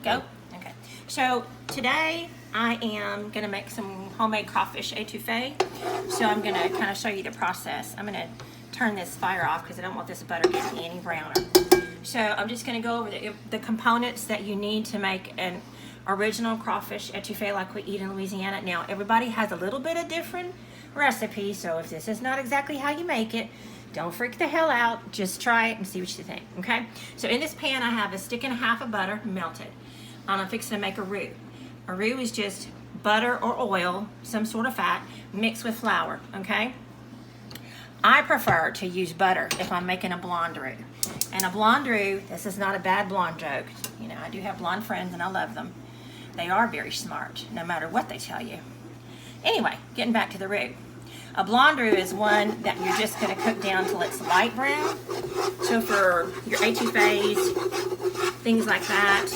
Go? Okay. So today I am going to make some homemade crawfish etouffee. So I'm going to kind of show you the process. I'm going to turn this fire off because I don't want this butter getting any browner. So I'm just going to go over the components that you need to make an original crawfish etouffee like we eat in Louisiana. Now everybody has a little bit of different recipe, so if this is not exactly how you make it, don't freak the hell out. Just try it and see what you think, okay? So in this pan I have a stick and a half of butter melted. I'm fixing to make a roux. A roux is just butter or oil, some sort of fat, mixed with flour, okay? I prefer to use butter if I'm making a blonde roux. And a blonde roux, this is not a bad blonde joke. You know, I do have blonde friends and I love them. They are very smart, no matter what they tell you. Anyway, getting back to the roux. A blonde roux is one that you're just going to cook down till it's light brown. So for your etouffees, things like that,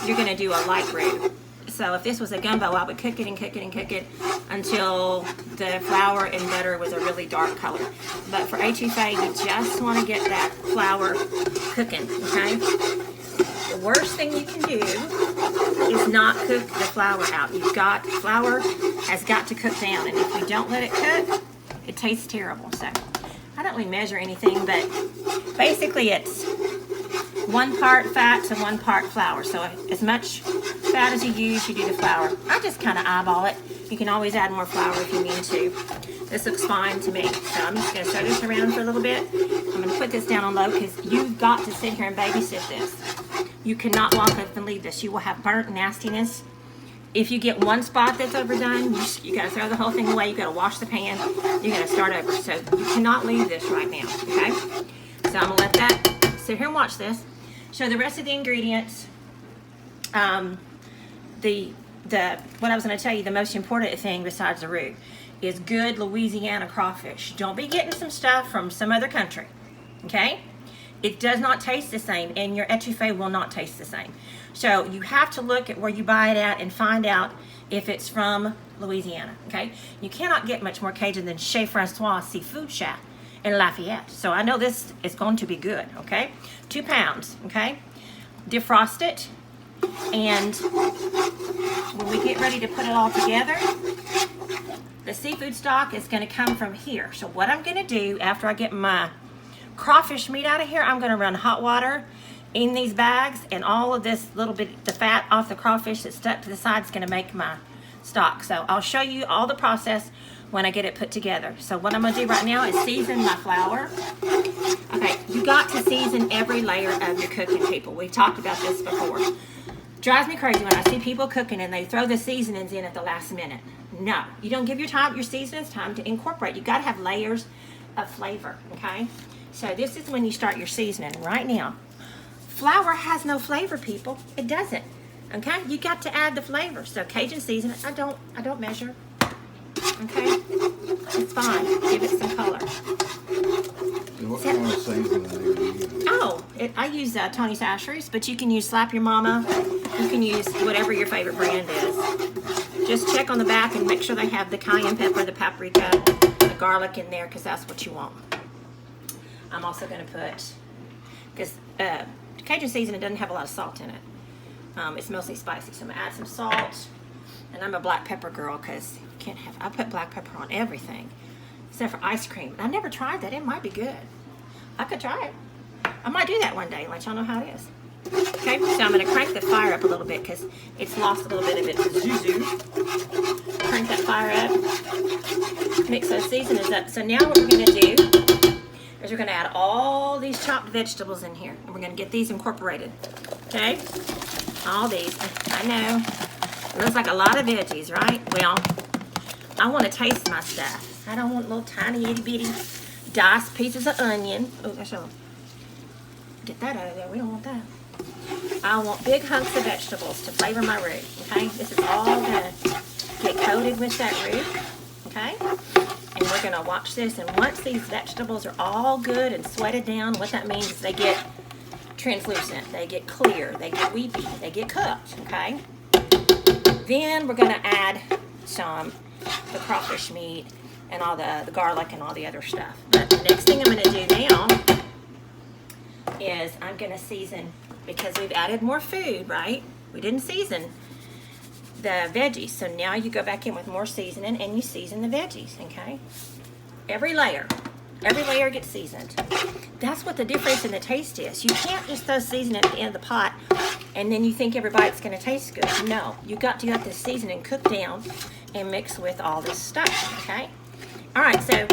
you're going to do a light roux. So if this was a gumbo, I would cook it and cook it and cook it until the flour and butter was a really dark color. But for etouffee, you just want to get that flour cooking, okay? The worst thing you can do is not cook the flour out. Flour has got to cook down, and if you don't let it cook, it tastes terrible. So I don't really measure anything, but basically it's 1 part fat to 1 part flour. So as much fat as you use, you do the flour. I just kind of eyeball it. You can always add more flour if you need to. This looks fine to me. So I'm just going to stir this around for a little bit. I'm going to put this down on low because you've got to sit here and babysit this. You cannot walk up and leave this. You will have burnt nastiness. If you get one spot that's overdone, you got to throw the whole thing away. You got to wash the pan. You got to start over. So you cannot leave this right now, okay? So I'm going to let that sit here and watch this. So the rest of the ingredients, what I was going to tell you, the most important thing besides the roux is good Louisiana crawfish. Don't be getting some stuff from some other country, okay? It does not taste the same, and your etouffee will not taste the same. So you have to look at where you buy it at and find out if it's from Louisiana, okay? You cannot get much more Cajun than Chez Francois Seafood Shack in Lafayette. So I know this is going to be good, okay? 2 pounds, okay? Defrost it, and when we get ready to put it all together, the seafood stock is going to come from here. So what I'm going to do after I get my crawfish meat out of here, I'm going to run hot water in these bags, and all of this little bit, the fat off the crawfish that's stuck to the side is going to make my stock. So I'll show you all the process when I get it put together. So what I'm going to do right now is season my flour. Okay, you got to season every layer of your cooking, people. We've talked about this before. Drives me crazy when I see people cooking and they throw the seasonings in at the last minute. No, you don't give your seasonings time to incorporate. You got to have layers of flavor, okay? So this is when you start your seasoning right now. Flour has no flavor, people. It doesn't. Okay? You got to add the flavor. So Cajun seasoning, I don't measure. Okay? It's fine. Give it some color. What kind of seasoning do you use? Oh, I use Tony's Asheries, but you can use Slap Your Mama. You can use whatever your favorite brand is. Just check on the back and make sure they have the cayenne pepper, the paprika, the garlic in there, because that's what you want. I'm also going to put, because Cajun seasoning doesn't have a lot of salt in it. It's mostly spicy, so I'm going to add some salt. And I'm a black pepper girl because you can't have, I put black pepper on everything except for ice cream. I've never tried that. It might be good. I could try it. I might do that one day and let y'all know how it is. Okay, so I'm going to crank the fire up a little bit because it's lost a little bit of its zuzu. Crank that fire up. Mix those seasonings up. So now what we're going to do is we're going to add all these chopped vegetables in here. And we're going to get these incorporated. Okay? All these. I know. It looks like a lot of veggies, right? Well, I want to taste my stuff. I don't want little tiny itty bitty diced pieces of onion. Oh, that's all. Get that out of there. We don't want that. I want big hunks of vegetables to flavor my roux. Okay? This is all going to get coated with that roux. Okay? And we're going to watch this. And once these vegetables are all good and sweated down, what that means is they get translucent. They get clear. They get weepy. They get cooked. Okay? Then we're going to add some the crawfish meat and all the garlic and all the other stuff. But the next thing I'm going to do now is I'm gonna season, because we've added more food, right? We didn't season the veggies, so now you go back in with more seasoning and you season the veggies, okay? Every layer gets seasoned. That's what the difference in the taste is. You can't just throw seasoning at the end of the pot and then you think every bite's gonna taste good. No, you got to let this seasoning cook down and mix with all this stuff, okay? All right, so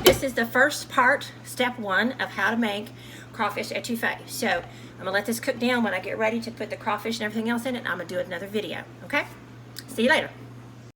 this is the first part, step 1 of how to make crawfish etouffee. So I'm gonna let this cook down. When I get ready to put the crawfish and everything else in it, I'm gonna do another video, okay? See you later.